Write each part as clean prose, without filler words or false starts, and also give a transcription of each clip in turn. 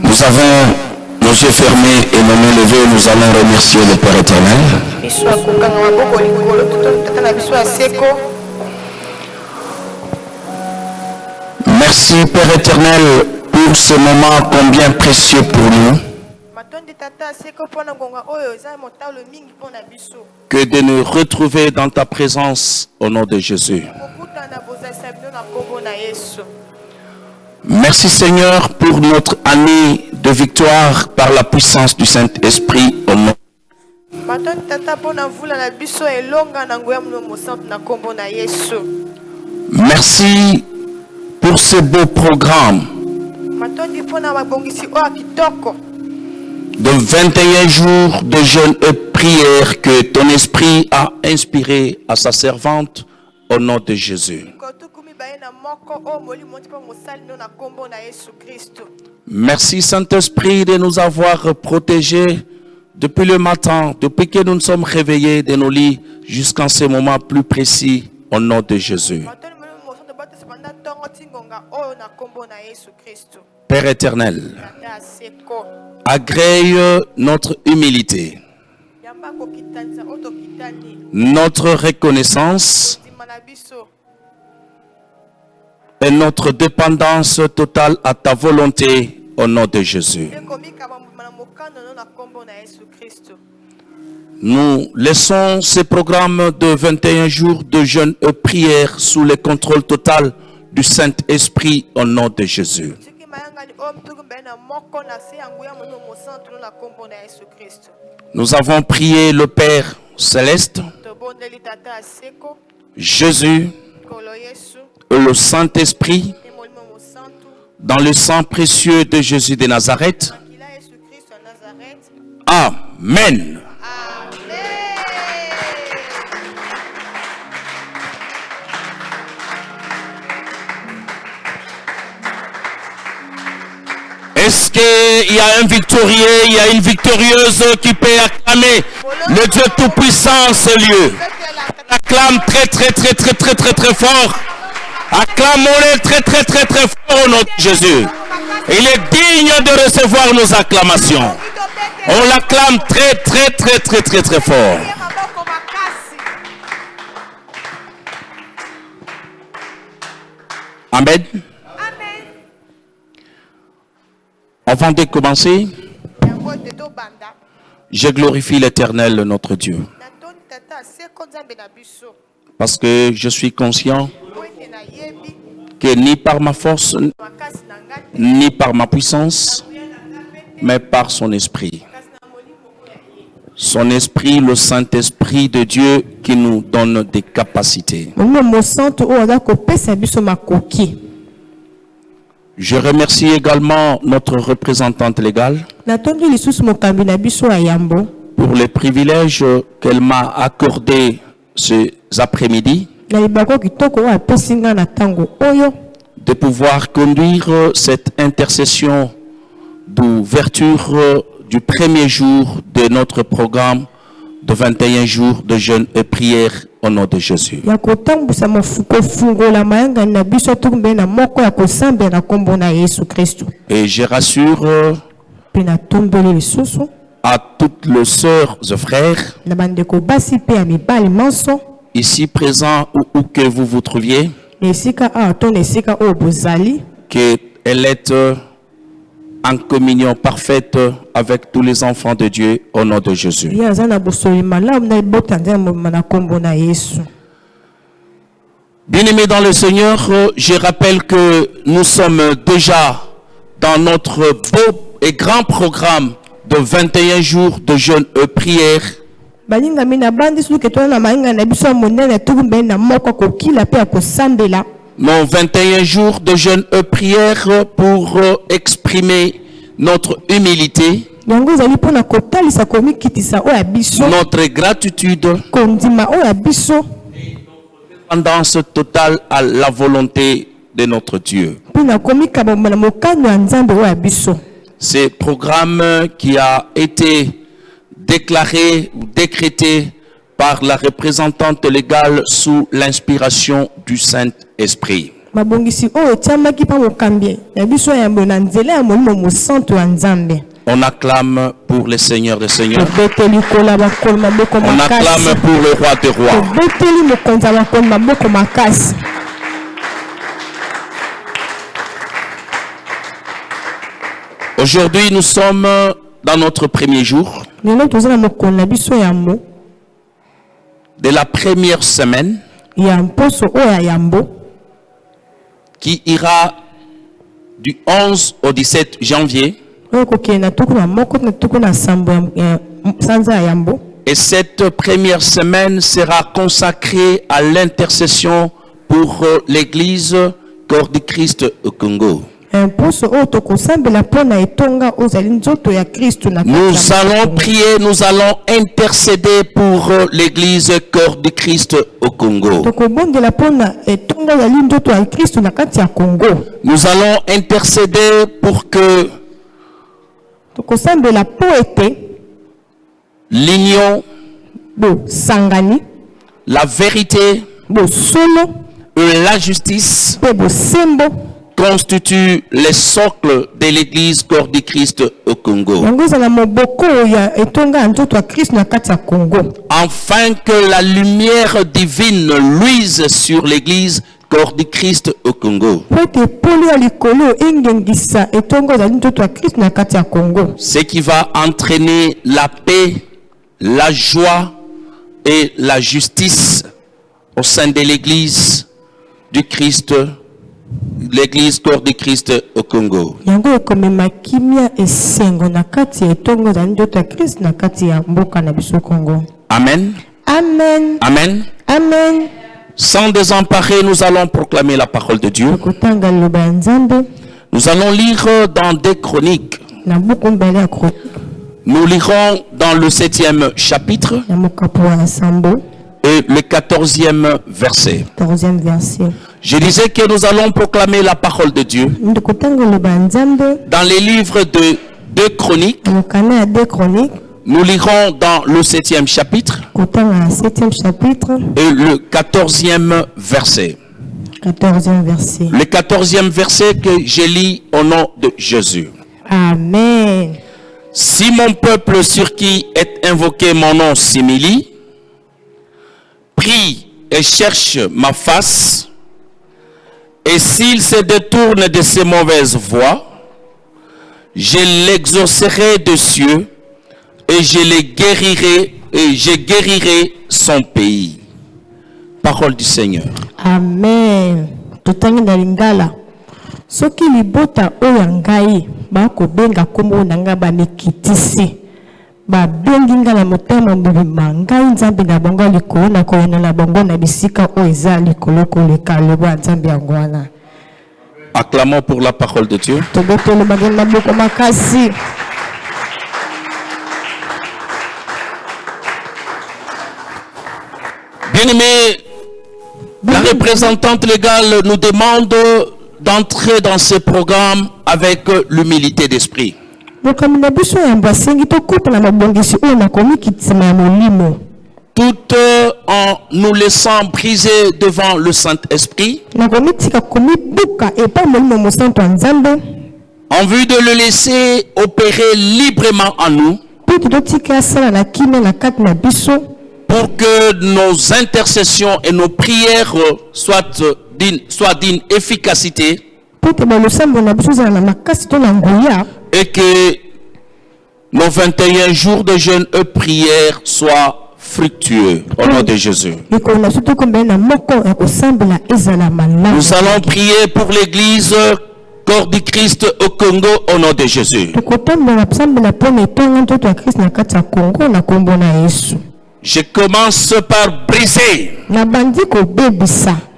Nous avons nos yeux fermés et nos mains levées, nous allons remercier le Père éternel. Merci Père éternel pour ce moment combien précieux pour nous. Que de nous retrouver dans ta présence au nom de Jésus. Merci Seigneur pour notre année de victoire par la puissance du Saint-Esprit au nom. Merci pour ce beau programme de 21 jours de jeûne et prière que ton esprit a inspiré à sa servante au nom de Jésus. Merci Saint-Esprit de nous avoir protégés depuis le matin, depuis que nous nous sommes réveillés de nos lits jusqu'en ce moment plus précis au nom de Jésus. Père éternel, agrée notre humilité, notre reconnaissance et notre dépendance totale à ta volonté au nom de Jésus. Nous laissons ce programme de 21 jours de jeûne et prière sous le contrôle total du Saint-Esprit au nom de Jésus. Nous avons prié le Père Céleste, Jésus et le Saint-Esprit dans le sang précieux de Jésus de Nazareth. Amen. Est-ce qu'il y a un victorieux, il y a une victorieuse qui peut acclamer le Dieu Tout-Puissant ce lieu? Acclame très fort. Acclamons-le très fort au nom de Jésus. Il est digne de recevoir nos acclamations. On l'acclame très fort. Amen. Avant de commencer, je glorifie l'Éternel, notre Dieu. Parce que je suis conscient que ni par ma force, ni par ma puissance, mais par son esprit. Son esprit, le Saint-Esprit de Dieu qui nous donne des capacités. Je remercie également notre représentante légale pour les privilèges qu'elle m'a accordés ces après-midi de pouvoir conduire cette intercession d'ouverture du premier jour de notre programme de 21 jours de jeûne et prière au nom de Jésus. Et je rassure à toutes les sœurs et frères ici présents où que vous vous trouviez, qu'elle est en communion parfaite avec tous les enfants de Dieu au nom de Jésus. Bien-aimés dans le Seigneur, je rappelle que nous sommes déjà dans notre beau et grand programme de 21 jours de jeûne et prière. Nos 21 jours de jeûne et prière pour exprimer notre humilité, notre gratitude, dépendance totale à la volonté de notre Dieu. Ce programme qui a été déclaré ou décrété par la représentante légale sous l'inspiration du Saint-Esprit. On acclame pour le Seigneur des Seigneurs. On acclame pour le Roi des Rois. Aujourd'hui, nous sommes dans notre premier jour de la première semaine qui ira du 11 au 17 janvier. Et cette première semaine sera consacrée à l'intercession pour l'Église Corps du Christ au Congo. Nous allons prier, nous allons intercéder pour l'Église Corps du Christ au Congo. Nous allons intercéder pour que l'union, la vérité et la justice constitue le socle de l'Église Corps du Christ au Congo. Afin que la lumière divine luise sur l'Église Corps du Christ au Congo. Ce qui va entraîner la paix, la joie et la justice au sein de l'Église du Christ, l'Église Corps du Christ au Congo. Amen. Amen. Amen. Amen. Sans désemparer, nous allons proclamer la parole de Dieu. Nous allons lire dans des chroniques. Nous lirons dans le 7e chapitre et le 14e verset. Je disais que nous allons proclamer la parole de Dieu dans les livres de 2 chroniques. Nous lirons dans le 7e chapitre et le 14e verset. Le 14e verset que je lis au nom de Jésus. Amen. Si mon peuple sur qui est invoqué mon nom s'humilie, prie et cherche ma face, et s'il se détourne de ses mauvaises voies, je l'exaucerai des cieux et je les guérirai et je guérirai son pays. Parole du Seigneur. Amen. Totangi na lingala. Soki libota oyo ngai ba ko benga kombo nanga ba mikitisi. Ba bengi ngala motema mbima ngai nzambe na bango likolo na ko na bango na bisika oyo eza likolo ko le kalebo nzambe yangwana. Acclamons pour la parole de Dieu. Tobotelo bagenda boko makasi. Bien-aimés, la représentante légale nous demande d'entrer dans ce programme avec l'humilité d'esprit. Tout en nous laissant briser devant le Saint-Esprit, en vue de le laisser opérer librement en nous, pour que nos intercessions et nos prières soient d'une efficacité, et que nos 21 jours de jeûne et prière soient fructueux au nom de Jésus. Nous allons prier pour l'église Corps du Christ au Congo au nom de Jésus. Je commence par briser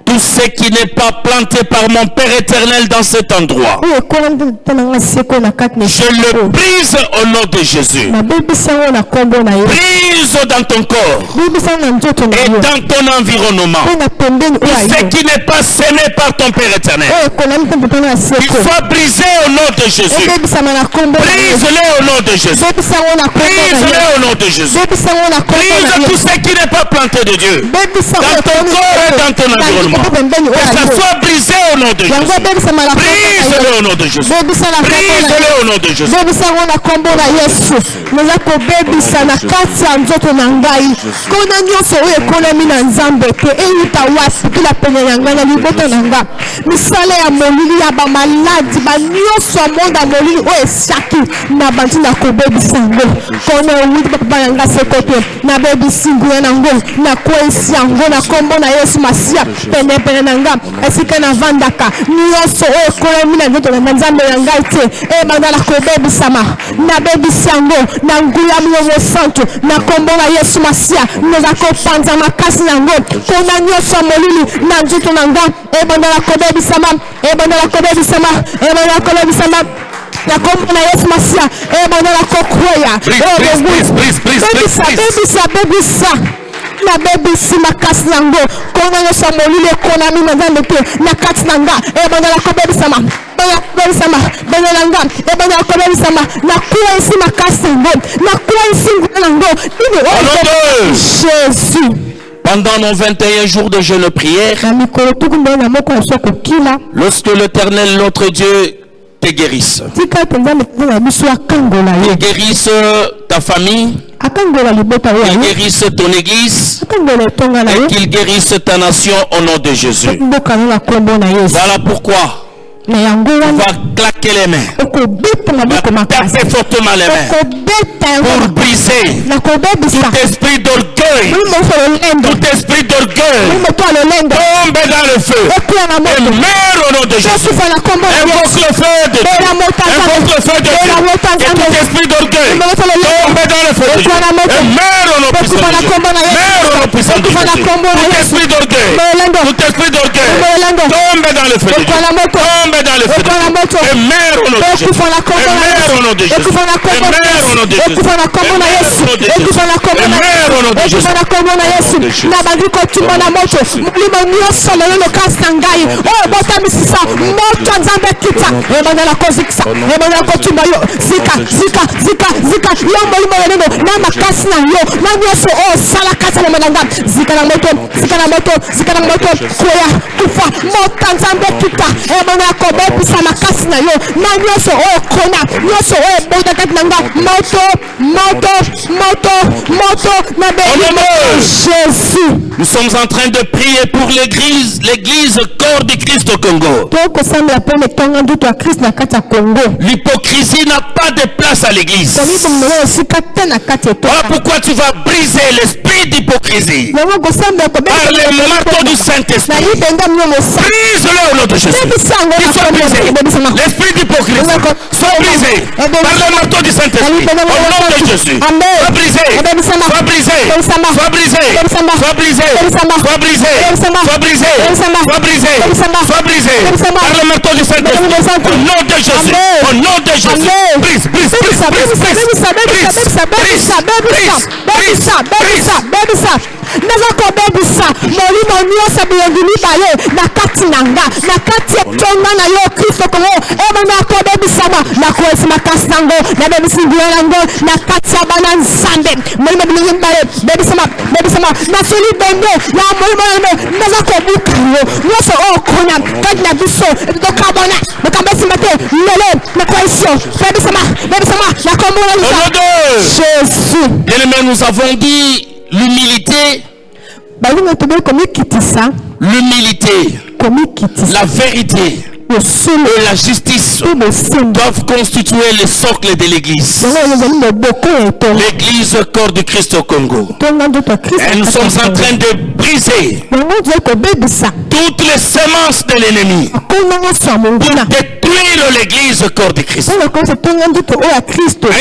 tout ce qui n'est pas planté par mon Père éternel dans cet endroit. Je le brise au nom de Jésus. Brise dans ton corps et dans ton environnement. Tout ce qui n'est pas semé par ton Père éternel, il faut briser au nom de Jésus. Brise-le au nom de Jésus. Brise-le au nom de Jésus. Brise tout ce qui n'est pas planté de Dieu dans ton corps et dans ton environnement. Que ça soit brisé au nom de Jésus. Brise-le au nom de Jésus. Brise-le au nom de Jésus. esika na vandaka nyonso ekola na nzoto na nzambe ya ngai te ebandala kobebisama na bebisango na nguya mwomo santo na kombo na Yesu Masia noza kopanza makasi nango kona nyonso molili na nzoto na nga ebandala kobebisama ebandala kobebisama ebandala kobebisama na kombo na Yesu Masia ebandala kokoya bebisa na baby si makasi nango konga yo samolile kona mi nzambe te na kati nanga ebanda la kobebi sama benelanga ebanda la kobebi sama na kuwa isi makasi nango na kuwa isi nango ini Jésus. Pendant nos 21 jours de jeûne et prière, lorsque l'Éternel, notre Dieu, te guérisse, il guérisse ta famille, qu'il guérisse ton église et qu'il guérisse ta nation au nom de Jésus. Voilà pourquoi on va claquer les mains, on va taper fortement les mains pour briser tout esprit d'orgueil, tout esprit d'orgueil tombe dans le feu et meurt au nom de Jésus. Invoque le feu de Dieu, invoque le feu de Dieu, et tout esprit d'orgueil tombe dans le feu de Dieu et meurt au nom puissant de Jésus. Meurt au nom puissant de Jésus. Tout esprit d'orgueil tombe dans le feu de Dieu, tombe dans le feu de Dieu et meurt au nom de Jésus. Et meurt au nom de Jésus. Et meurt au nom de Jésus. Et meurt au nom de Jésus. Jésus. Nous sommes en train de prier pour l'église Corps du Christ au Congo. L'hypocrisie n'a pas de place à l'église. Voilà pourquoi tu vas briser l'esprit d'hypocrisie par le marteau du Saint-Esprit. Brise-le au nom de Jésus. Il soit brisé. L'esprit d'hypocrisie soit brisé par le marteau du Saint-Esprit au nom de Jésus. Soit brisé. Soit brisé. Soit brisé. Soit brisé. Soit brisé. Soit brisé. Soit brisé. Soit brisé par le marteau du Saint-Esprit au nom de Jésus. Au nom de Jésus. Brise, brise, brise, brise, brise, brise, brise, brise, brise, brise. bebisa bilongi mibale na kati na nga na kati etonga na yo Kristo kongo ebana akobebisama na koesi makasi nango na bebisi ngula nango na kati ya bana nzambe molimo bilongi mibale bebisama na soli bende na molimo nango naza kobuka yo nyonso okona kati na biso tokabona mokambesima te lelo na koesio bebisama na kombo na Jésus. Bien-aimés, nous avons dit l'humilité, la vérité et la justice doivent constituer le socle de l'église. L'église corps du Christ au Congo. Et nous sommes en train de briser toutes les semences de l'ennemi pour détruire l'église corps du Christ.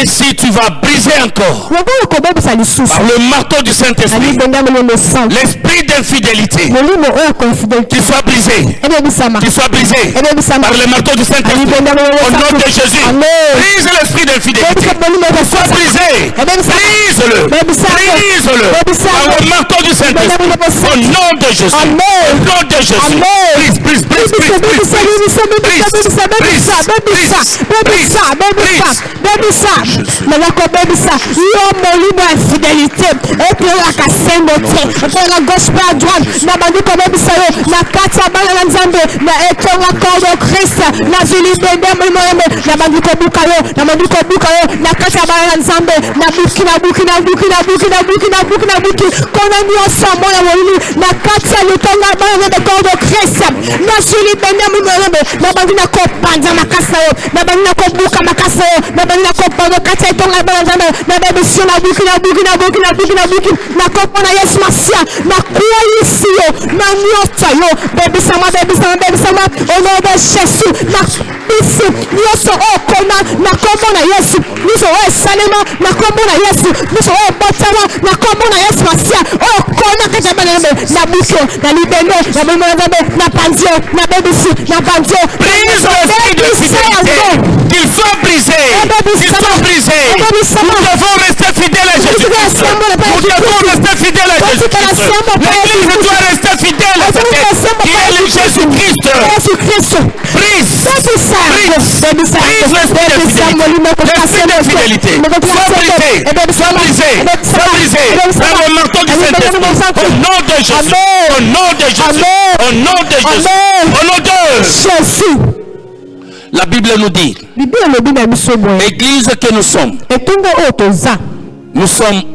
Ainsi tu vas briser encore par le marteau du Saint-Esprit l'esprit d'infidélité. Tu sois brisé. Tu sois brisé par le marteau du Saint-Esprit. Au nom de Jésus, brise l'esprit d'infidélité. Sois brisé. Brise-le. Brise-le par le marteau du Saint-Esprit. Au nom de Jésus. Au nom de Jésus. Brise, brise, brise, brise, Christ na zilibende mulimo na bandiko bukayo na bandiko bukayo na kati ya bana nzambe na buki kona nyonso moya molili na kati ya lutonga bana de corps de Christ na zilibende mulimo na bandina ko panza makasa yo na bandina ko buka makasa yo na bandina ko panza kati ya tonga bana nzambe na bebisi na buki na ko pona Yesu Masia na kuwa yisi yo na nyonso yo bebisama au nom de Jésus na bisi nyonso okona na kombo na Yesu nyonso esalema na kombo na Yesu nyonso botama na kombo na Yesu Masia okona kati ya bana na buso na libende na bomona nzambe na panzio na bebisi na panzio brise l'esprit de fidélité. Qu'il soit brisé. Qu'il soit brisé. Nous devons rester fidèles à Jésus-Christ. Nous devons rester fidèles à Jésus-Christ. L'Église doit rester fidèle à Jésus-Christ. Qui est le Jésus-Christ. Brise l'esprit de fidélité. Sois brisé par le marteau du Saint-Esprit. Au nom de Jésus. Au nom de Jésus. Au nom de Jésus. Au nom de Jésus. La Bible nous dit, l'église que nous sommes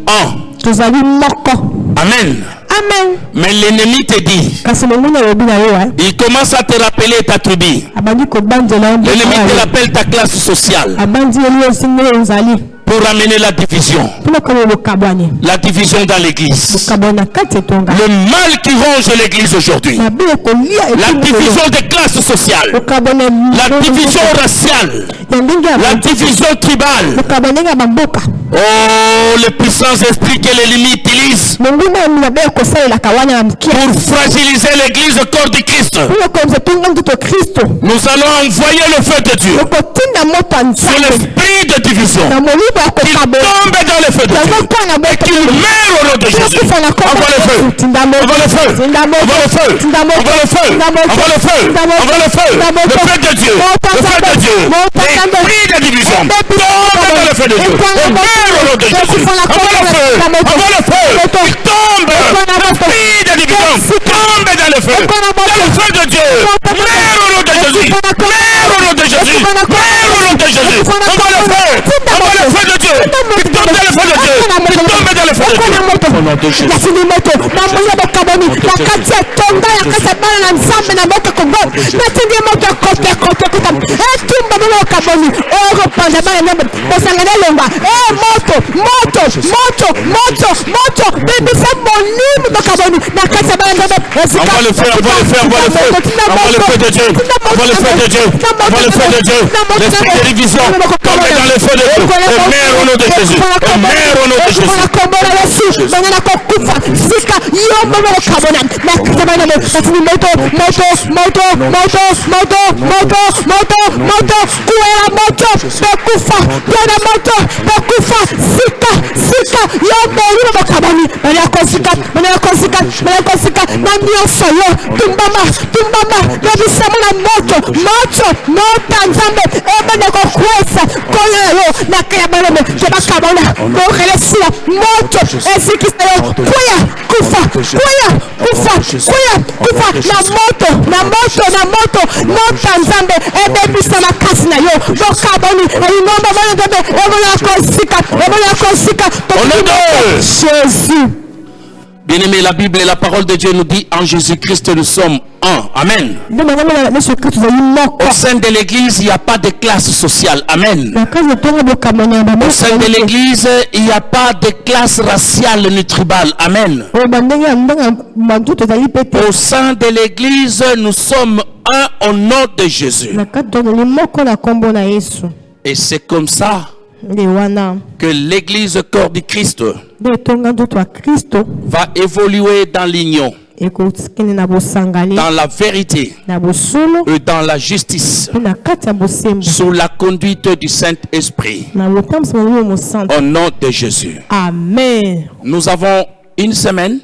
un. Amen. Amen. Mais l'ennemi te dit, il commence à te rappeler ta tribu. L'ennemi te rappelle ta classe sociale pour amener la division. La division dans l'église. Le mal qui ronge l'église aujourd'hui. La division des classes sociales. La division raciale. La division tribale. Oh, les puissants esprits que l'ennemi utilise pour fragiliser l'église au corps du Christ. Nous allons envoyer le feu de Dieu sur l'esprit de division. Qu'il tombe dans le feu de Dieu et qu'il meurt au nom de Jésus. Envoie le feu. Envoie le feu. Envoie le feu. Envoie le feu. Envoie le feu. Envoie le feu. Le feu de Dieu. Le feu de Dieu. L'esprit de division tombe dans le feu de Dieu. Et meurt au nom de Jésus. Envoie le feu. Envoie le feu. Il tombe. L'esprit de division tombe dans le feu. Dans le feu de Dieu. Meurt au nom de Jésus. Meurt au nom de Jésus. Meurt au nom de Jésus. Envoie le feu. Envoie le feu de Dieu. Il tombe dans le feu de Dieu. Il tombe dans le feu de Dieu. Au nom de Jésus. Envoie le feu, envoie le feu, envoie le feu. Envoie le feu de Dieu. Envoie le feu de Dieu. Envoie le feu de Dieu. L'esprit de division tombe dans le feu de Dieu. Et mère au nom de Jésus. Et mère au nom de Jésus. Sika sika yo molimo bokabani bana kosika na nyonso yo tumbama na bisamo na moto nzambe ebende kokwesa koyo yo na kaya balome kebakabona bokelesila moto ezikisa yo kuya kufa na moto nota nzambe ebebisa makasi na yo bokaboni elingomba bana nzambe ebona kosika Jésus. Bien-aimé, la Bible et la parole de Dieu nous dit en Jésus-Christ nous sommes un. Amen. Au sein de l'église, il n'y a pas de classe sociale. Amen. Au sein de l'église, il n'y a pas de classe raciale ni tribale. Amen. Au sein de l'église, nous sommes un au nom de Jésus. Et c'est comme ça que l'église corps du Christ va évoluer dans l'union, dans la vérité et dans la justice, sous la conduite du Saint-Esprit. Au nom de Jésus. Amen. Nous avons une semaine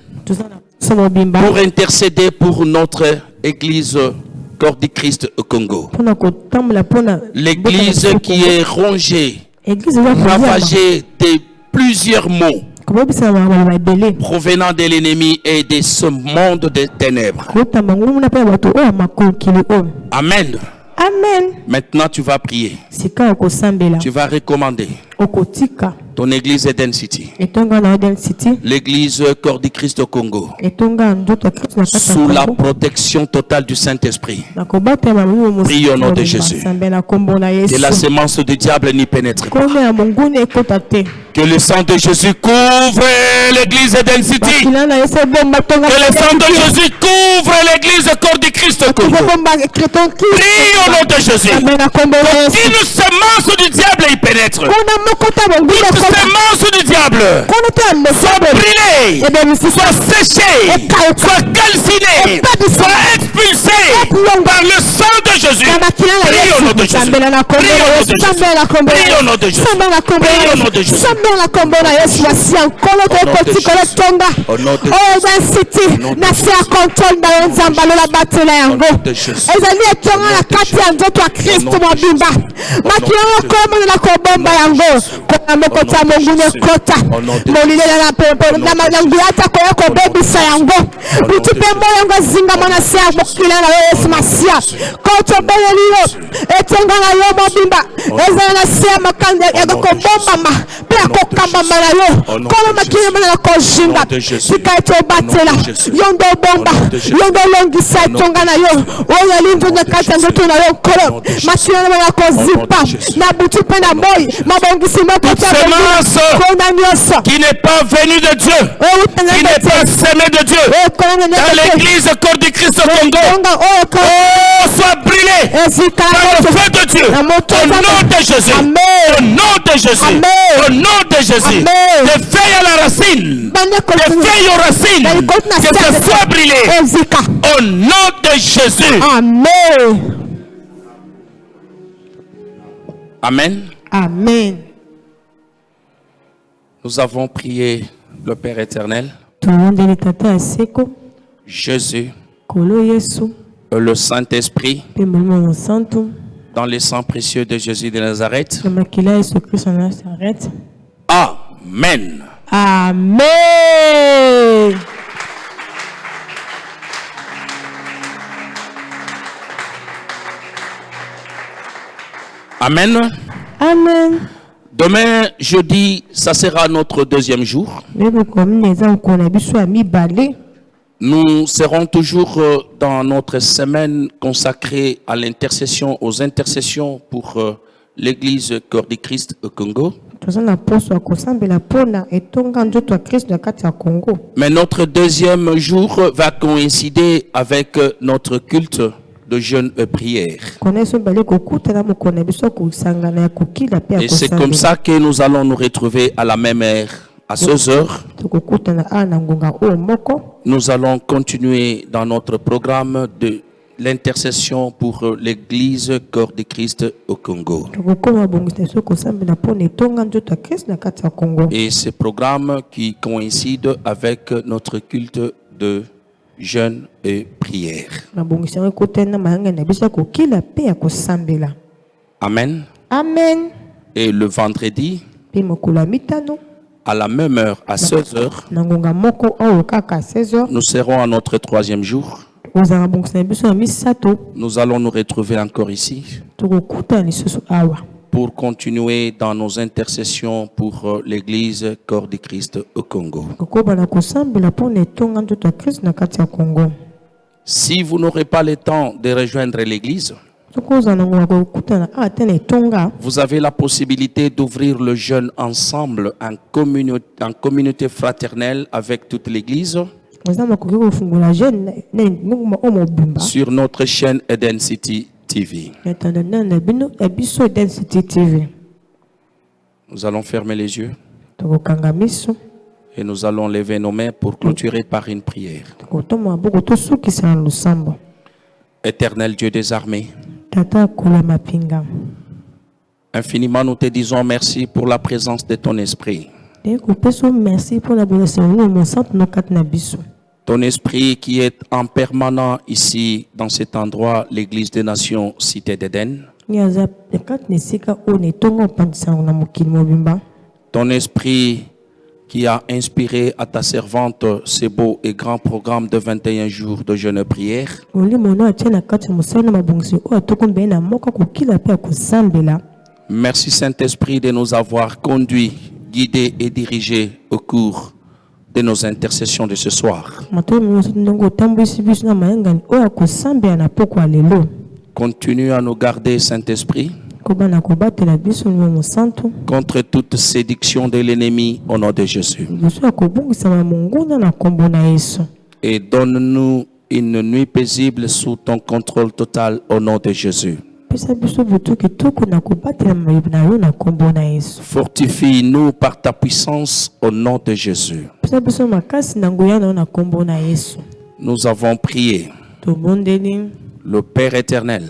pour intercéder pour notre église corps du Christ au Congo. L'église qui est rongée, ravagée de plusieurs maux provenant de l'ennemi et de ce monde de ténèbres. Amen. Amen. Maintenant, tu vas prier. Tu vas recommander ton église Eden City, l'église corps du Christ au Congo, sous la protection totale du Saint-Esprit. Prie au nom de Jésus. Que la sémence du diable n'y pénètre pas. Que le sang de Jésus couvre l'église Eden City. Que le sang de Jésus couvre l'église corps du Christ au Congo. Prie au nom de Jésus. Qu'aucune sémence du diable y pénètre. Toute sémence du diable soit brûlée, soit séchée, soit calcinée, soit expulsée par le sang de Jésus. Prie au nom de Jésus. Prie au nom de Jésus. Prie au nom de Jésus. Qui n'est pas venu de Dieu, qui n'est pas semé de Dieu, dans l'église corps du Christ au Congo, soit brûlé par le feu de Dieu, au nom de Jésus, au nom de Jésus, au nom de Jésus, des feuilles à la racine, des feuilles aux racines, que ce soit brûlé, au nom de Jésus. Amen. Amen. Amen. Nous avons prié le Père éternel, Jésus, et le Saint-Esprit, dans le sang précieux de Jésus de Nazareth. Amen. Amen. Amen. Amen. Demain, jeudi, ça sera notre deuxième jour. Nous serons toujours dans notre semaine consacrée à l'intercession, aux intercessions pour l'église corps du Christ au Congo. Mais notre deuxième jour va coïncider avec notre culte de jeûne et prière. Et c'est comme ça que nous allons nous retrouver à la même heure, à 16 heures. Nous allons continuer dans notre programme de l'intercession pour l'église Corps de Christ au Congo. Et ce programme qui coïncide avec notre culte de jeûne et prière. Amen. Amen. Et le vendredi, à la même heure, à 16h, nous serons à notre 3e jour. Nous allons nous retrouver encore ici pour continuer dans nos intercessions pour l'église Corps de Christ au Congo. Si vous n'aurez pas le temps de rejoindre l'église, vous avez la possibilité d'ouvrir le jeûne ensemble en communauté fraternelle avec toute l'église sur notre chaîne Eden City TV. Nous allons fermer les yeux et nous allons lever nos mains pour clôturer par une prière. Éternel Dieu des armées, infiniment nous te disons merci pour la présence de ton esprit. Ton esprit qui est en permanent ici dans cet endroit, l'église des nations, cité d'Éden. Ton esprit qui a inspiré à ta servante ce beau et grand programme de 21 jours de jeûne et prière. Merci Saint-Esprit de nous avoir conduits, guidés et dirigés au cours de nos intercessions de ce soir. Continue à nous garder, Saint-Esprit, contre toute séduction de l'ennemi au nom de Jésus. Et donne-nous une nuit paisible sous ton contrôle total au nom de Jésus. Fortifie-nous par ta puissance au nom de Jésus. Nous avons prié. Le Père éternel,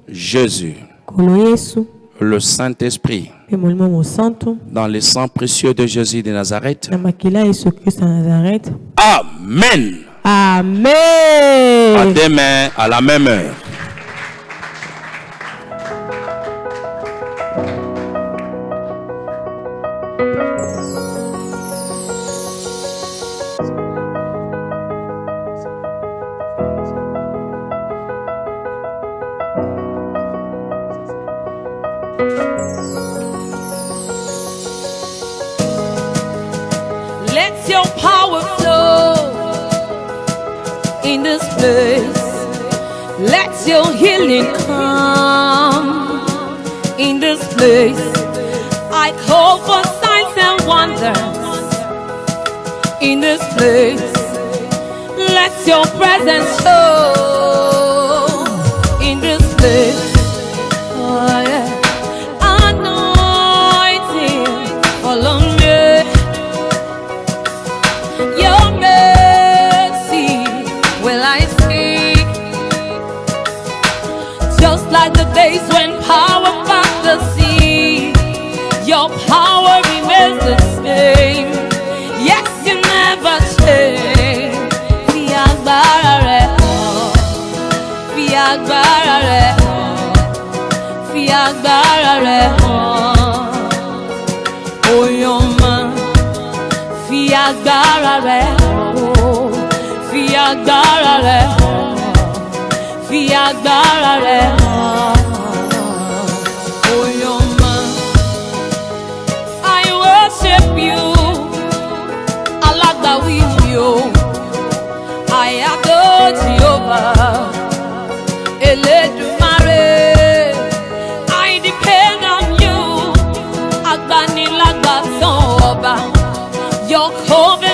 Jésus, le Saint-Esprit, dans le sang précieux de Jésus de Nazareth. Amen. Amen. À demain, à la même heure. Let your power flow in this place. Let your healing come in this place. I call for signs and wonders in this place. Let your presence show in this place. Oh, yeah. Anointing, follow me. Your mercy will I seek, just like the days when power passed the sea. Your power remains the same. Yes, you never change. Fi agbára rẹ̀ hàn, fi agbára rẹ̀ hàn, fi agbára rẹ̀ hàn. Oyoma. Fi agbára rẹ̀ hàn, fi agbára rẹ̀ hàn, fi agbára rẹ̀ hàn. Oyoma, I worship you, alágbàwí mi o, I adore Jehovah, Elédùmarè, I depend on you, agbanilágbàtàn ọba. Your covenant